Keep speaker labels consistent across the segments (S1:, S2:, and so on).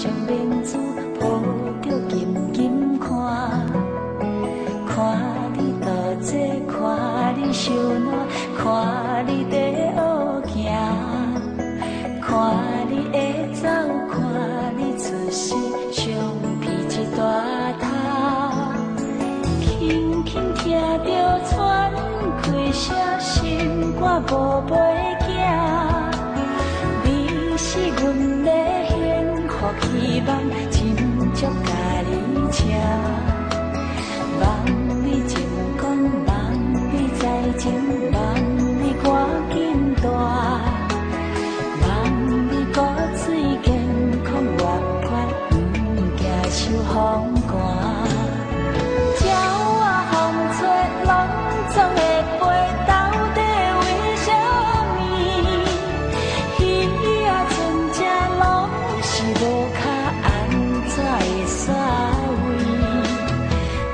S1: 上面子抱着紧紧看，看你倒坐，看你受难，看你在学行，看你会走，看你出世，上披一大塔，轻轻听着喘气声，心肝无袂惊。你是阮的幸福希望，真足甲你请。望你成功，望你在前，望你赶紧大，望你骨髓健康活泼，不惊受风寒。鸟仔风吹，拢总会飞，到底为什么？鱼仔船只拢是无脚，安怎会煞位？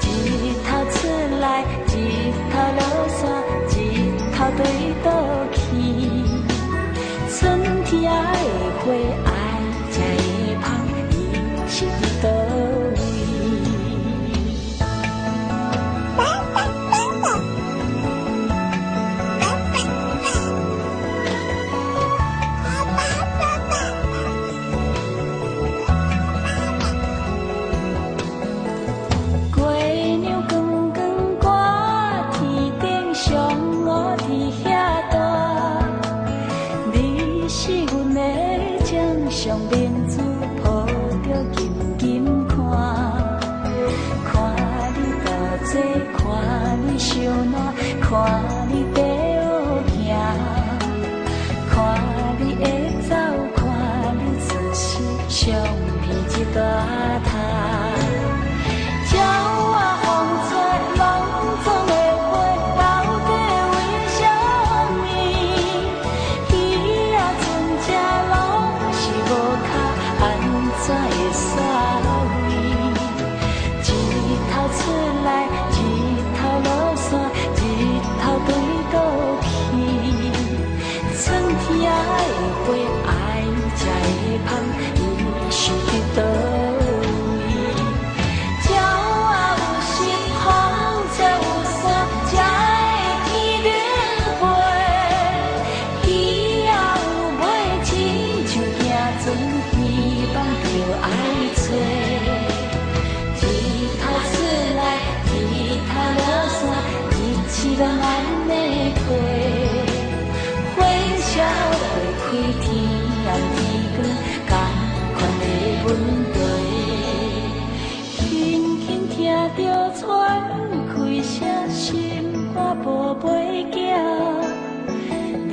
S1: 一头出来，一头落山，一头对倒去。春天的花爱才会芳，伊是伫倒位？月亮光光挂天顶上，我伫遐大。你是阮的掌上明珠，抱着紧紧看，看你倒坐，看你受难，看你在学行，看你会走，看你出世，上披一大塔。鸟仔风吹，拢总会飞，到底为什么？鱼仔船只拢是无脚，安怎会煞位？一头出来，一头落山，一头对倒去。春天的花爱才会芳，伊是伫倒位？鸟仔有心，风吹有伞，才会天顶飞。鱼仔有尾，亲像行船，希望着爱找。一头出来，一头落山，日子拢安尼过。火车会开，天暗天光，同款的问题。轻轻听着喘气声，心肝无袂惊。你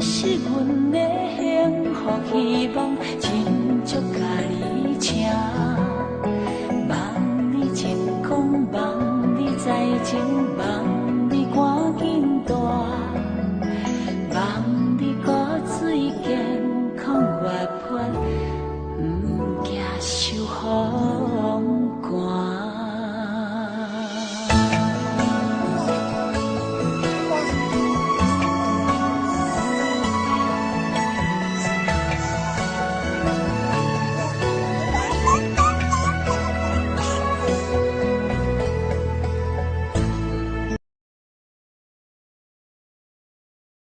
S1: 是阮的幸福希望，真足甲你请。望你成功，望你在前，望你赶紧大，望你骨髓健康活泼，不惊受风。